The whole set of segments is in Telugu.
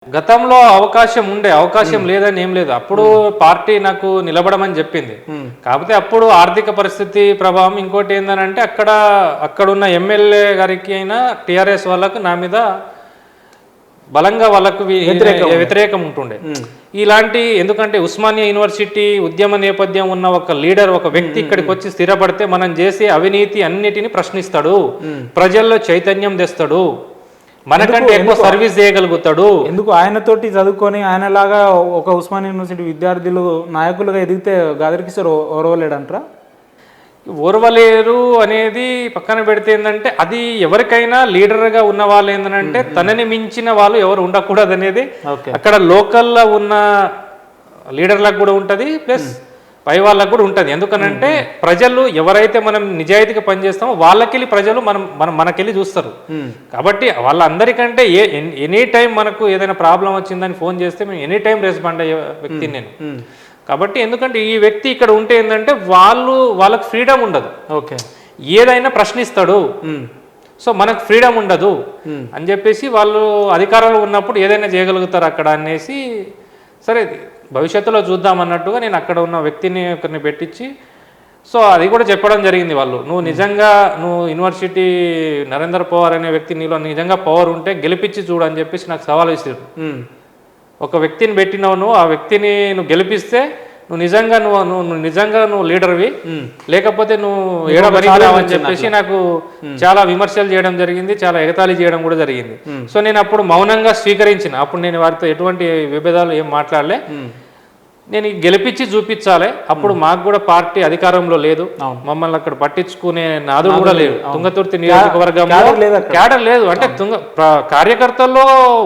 గతంలో అవకాశం లేదని ఏం లేదు. అప్పుడు పార్టీ నాకు నిలబడమని చెప్పింది. కాకపోతే అప్పుడు ఆర్థిక పరిస్థితి ప్రభావం, ఇంకోటి ఏంటంటే అక్కడున్న ఎమ్మెల్యే గారికి అయినా టీఆర్ఎస్ వాళ్ళకు నా మీద బలంగా వాళ్ళకు వ్యతిరేకం ఉంటుండే. ఇలాంటి ఎందుకంటే ఉస్మానియా యూనివర్సిటీ ఉద్యమ నేపథ్యం ఉన్న ఒక లీడర్, ఒక వ్యక్తి ఇక్కడికి వచ్చి స్థిరపడితే మనం చేసే అవినీతి అన్నిటిని ప్రశ్నిస్తాడు, ప్రజల్లో చైతన్యం తెస్తాడు, మనకంటే ఎక్కువ సర్వీస్ చేయగలుగుతాడు. ఎందుకు ఆయనతోటి చదువుకొని ఆయనలాగా ఒక ఉస్మానియా యూనివర్సిటీ విద్యార్థులు నాయకులుగా ఎదిగితే గాదర్ కిషోర్ ఓర్వలేడంటారా? ఓర్వలేరు అనేది పక్కన పెడితే ఏంటంటే, అది ఎవరికైనా లీడర్గా ఉన్న వాళ్ళు ఏంటంటే తనని మించిన వాళ్ళు ఎవరు ఉండకూడదు అనేది అక్కడ లోకల్లో ఉన్న లీడర్లకు కూడా ఉంటుంది, ప్లస్ పై వాళ్ళకు కూడా ఉంటుంది. ఎందుకనంటే ప్రజలు ఎవరైతే మనం నిజాయితీగా పనిచేస్తామో వాళ్ళకెళ్ళి ప్రజలు మనకెళ్ళి చూస్తారు. కాబట్టి వాళ్ళందరికంటే ఎనీ టైం మనకు ఏదైనా ప్రాబ్లం వచ్చిందని ఫోన్ చేస్తే మేము ఎనీ టైం రెస్పాండ్ అయ్యే వ్యక్తిని నేను. కాబట్టి ఎందుకంటే ఈ వ్యక్తి ఇక్కడ ఉంటే ఏంటంటే వాళ్ళకు ఫ్రీడమ్ ఉండదు, ఏదైనా ప్రశ్నిస్తాడు, సో మనకు ఫ్రీడమ్ ఉండదు అని చెప్పేసి వాళ్ళు అధికారంలో ఉన్నప్పుడు ఏదైనా చేయగలుగుతారు అక్కడ అనేసి, సరే భవిష్యత్తులో చూద్దాం అన్నట్టుగా నేను అక్కడ ఉన్న వ్యక్తిని ఒకరిని పెట్టించి, సో అది కూడా చెప్పడం జరిగింది. వాళ్ళు నువ్వు యూనివర్సిటీ నరేంద్ర పవార్ అనే వ్యక్తి నీలో నిజంగా పవర్ ఉంటే గెలిపించి చూడు అని చెప్పేసి నాకు సవాల్ ఇస్తారు. ఒక వ్యక్తిని పెట్టినావు, నువ్వు ఆ వ్యక్తిని గెలిపిస్తే నువ్వు నిజంగా నువ్వు లీడర్వి, లేకపోతే నువ్వు ఏడబడిరావని చెప్పేసి నాకు చాలా విమర్శలు చేయడం జరిగింది, చాలా ఎగతాళి చేయడం కూడా జరిగింది. సో నేను అప్పుడు మౌనంగా స్వీకరించిన. అప్పుడు నేను వారితో ఎటువంటి విభేదాలు ఏం మాట్లాడలే, నేను గెలిపించి చూపించాలి. అప్పుడు మాకు కూడా పార్టీ అధికారంలో లేదు, మమ్మల్ని అక్కడ పట్టించుకునే నాదుడు కూడా లేదు. తుంగతుర్తి నియోజకవర్గంలో క్యాడర్ లేదు, అంటే కార్యకర్తల్లో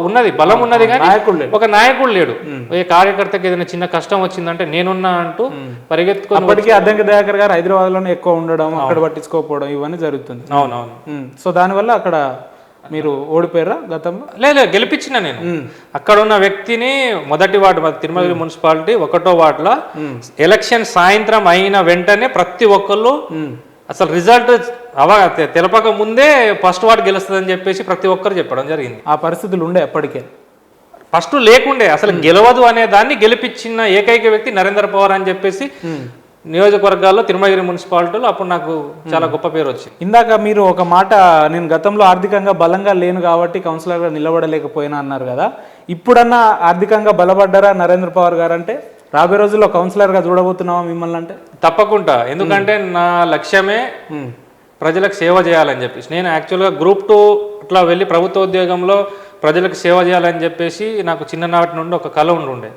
ఉన్నది బలం ఉన్నది కానీ ఒక నాయకుడు లేడు. ఏ కార్యకర్తకి ఏదైనా చిన్న కష్టం వచ్చిందంటే నేనున్నా అంటూ పరిగెత్తుకొని అద్దంకి దయాకర్ గారు హైదరాబాద్ లోనే ఎక్కువ ఉండడం, అక్కడ పట్టించుకోకపోవడం ఇవన్నీ జరుగుతుంది. అవునవును. సో దానివల్ల అక్కడ మీరు ఓడిపోయారా గతంలో? లేదు, గెలిపించిన నేను. అక్కడ ఉన్న వ్యక్తిని మొదటి వార్డు తిరుమల మున్సిపాలిటీ 1వ వార్డులో ఎలక్షన్ సాయంత్రం అయిన వెంటనే ప్రతి ఒక్కళ్ళు అసలు రిజల్ట్ తెలపక ముందే ఫస్ట్ వార్డు గెలుస్తుందని చెప్పేసి ప్రతి ఒక్కరు చెప్పడం జరిగింది. ఆ పరిస్థితులు ఉండే అప్పటికే, ఫస్ట్ లేకుండే, అసలు గెలవదు అనే దాన్ని గెలిపించిన ఏకైక వ్యక్తి నరేంద్ర పవార్ అని చెప్పేసి నియోజకవర్గాల్లో తిరుమలగిరి మున్సిపాలిటీలో అప్పుడు నాకు చాలా గొప్ప పేరు వచ్చింది. ఇందాక మీరు ఒక మాట, నేను గతంలో ఆర్థికంగా బలంగా లేను కాబట్టి కౌన్సిలర్గా నిలబడలేకపోయినా అన్నారు కదా, ఇప్పుడన్నా ఆర్థికంగా బలపడ్డారా నరేంద్ర పవార్ గారు? అంటే రాబోయే రోజుల్లో కౌన్సిలర్గా చూడబోతున్నావా మిమ్మల్ని? అంటే తప్పకుండా, ఎందుకంటే నా లక్ష్యమే ప్రజలకు సేవ చేయాలని చెప్పేసి. నేను యాక్చువల్గా గ్రూప్ 2 అట్లా వెళ్ళి ప్రభుత్వ ఉద్యోగంలో ప్రజలకు సేవ చేయాలని చెప్పేసి నాకు చిన్ననాటి నుండి ఒక కళ ఉండే.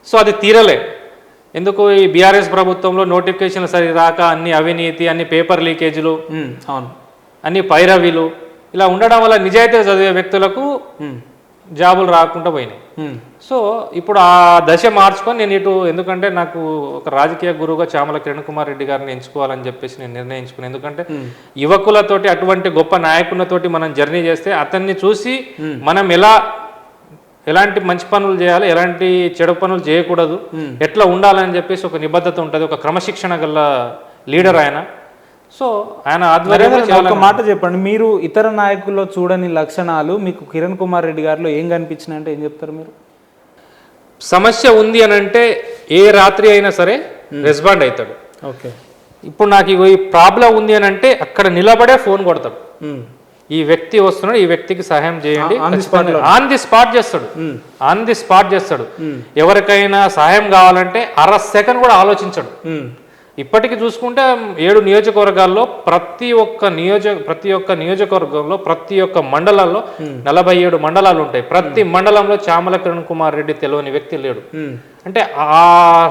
సో అది తీరలే. ఎందుకు ఈ బీఆర్ఎస్ ప్రభుత్వంలో నోటిఫికేషన్లు సరి రాక అన్ని అవినీతి, అన్ని పేపర్ లీకేజీలు, అన్ని పైరవీలు ఇలా ఉండడం వల్ల నిజాయితీగా చదివే వ్యక్తులకు జాబులు రాకుండా పోయినాయి. సో ఇప్పుడు ఆ దశ మార్చుకొని నేను ఇటు, ఎందుకంటే నాకు ఒక రాజకీయ గురువుగా చామల కిరణ్ కుమార్ రెడ్డి గారిని ఎంచుకోవాలని చెప్పేసి నేను నిర్ణయించుకున్నాను. ఎందుకంటే యువకులతోటి అటువంటి గొప్ప నాయకులతోటి మనం జర్నీ చేస్తే అతన్ని చూసి మనం ఎలాంటి మంచి పనులు చేయాలి, ఎలాంటి చెడు పనులు చేయకూడదు, ఎట్లా ఉండాలని చెప్పేసి ఒక నిబద్ధత ఉంటుంది, ఒక క్రమశిక్షణ గల లీడర్ ఆయన. సో ఆయన ఆధ్వర్యంలో ఒక మాట చెప్పండి, మీరు ఇతర నాయకుల్లో చూడని లక్షణాలు మీకు కిరణ్ కుమార్ రెడ్డి గారిలో ఏం కనిపించినాయి అంటే ఏం చెప్తారు మీరు? సమస్య ఉంది అని అంటే ఏ రాత్రి అయినా సరే రెస్పాండ్ అవుతాడు. ఓకే, ఇప్పుడు నాకు ఈ ప్రాబ్లం ఉంది అని అంటే అక్కడ నిలబడే ఫోన్ కొడతాడు, ఈ వ్యక్తి వస్తున్నాడు, ఈ వ్యక్తికి సహాయం చేయండి, ఆన్ ది స్పాట్ చేస్తాడు. ఎవరికైనా సహాయం కావాలంటే అర సెకండ్ కూడా ఆలోచించడు. ఇప్పటికి చూసుకుంటే 7 నియోజకవర్గాల్లో ప్రతి ఒక్క నియోజకవర్గంలో ప్రతి ఒక్క మండలాల్లో 47 మండలాలు ఉంటాయి. ప్రతి మండలంలో చామల కిరణ్ కుమార్ రెడ్డి తెలియని వ్యక్తి లేడు. అంటే ఆ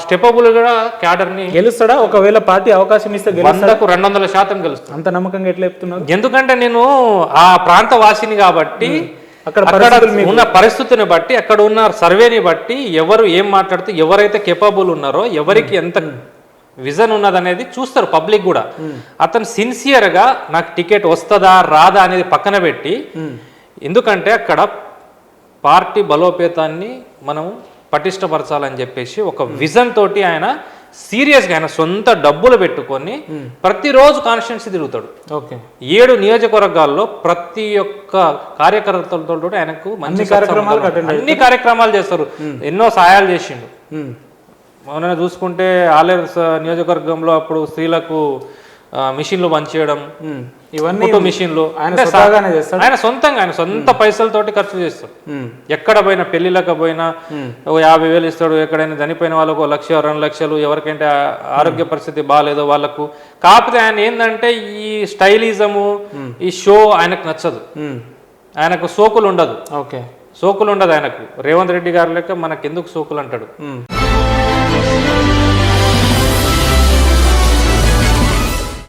స్టెపబుల్ కూడా క్యాడర్ ని గెలుస్తాడా? ఒకవేళ పార్టీ అవకాశం ఇస్తే 100% గెలుస్తాడు. అంత నమ్మకంగా ఎట్లా చెప్తున్నారు? ఎందుకంటే నేను ఆ ప్రాంత వాసిని కాబట్టి అక్కడ ఉన్న పరిస్థితిని బట్టి, అక్కడ ఉన్న సర్వేని బట్టి ఎవరు ఏం మాట్లాడుతూ, ఎవరైతే కేపబుల్ ఉన్నారో, ఎవరికి ఎంత విజన్ ఉన్నదనేది చూస్తారు పబ్లిక్ కూడా. అతను సిన్సియర్గా నాకు టికెట్ వస్తుందా రాదా అనేది పక్కన పెట్టి, ఎందుకంటే అక్కడ పార్టీ బలోపేతాన్ని మనం పటిష్టపరచాలని చెప్పేసి ఒక విజన్ తోటి ఆయన సీరియస్గా ఆయన సొంత డబ్బులు పెట్టుకొని ప్రతిరోజు కాన్స్టిట్యున్సీ తిరుగుతాడు. ఓకే 7 నియోజకవర్గాల్లో ప్రతి ఒక్క కార్యకర్తలతో ఆయనకు మంచి అన్ని కార్యక్రమాలు చేస్తారు. ఎన్నో సహాయాలు చేసిండు. మొన్న చూసుకుంటే ఆలేరు నియోజకవర్గంలో అప్పుడు స్త్రీలకు మిషన్లు పంచేయడం, ఇవన్నీ మిషన్లు ఆయన సొంతంగా ఆయన సొంత పైసలతోటి ఖర్చు చేస్తాడు. ఎక్కడ పోయినా పెళ్లిళ్ళకి పోయినా 50,000 ఇస్తాడు. ఎక్కడైనా చనిపోయిన వాళ్ళకు 1,00,000 2 లక్షలు, ఎవరికైతే ఆరోగ్య పరిస్థితి బాగాలేదో వాళ్ళకు. కాకపోతే ఆయన ఏంటంటే ఈ స్టైలిజము ఈ షో ఆయనకు నచ్చదు. ఆయనకు సోకులు ఉండదు. ఓకే సోకులు ఉండదు ఆయనకు. రేవంత్ రెడ్డి గారు లెక్క మనకెందుకు సోకులు అంటాడు.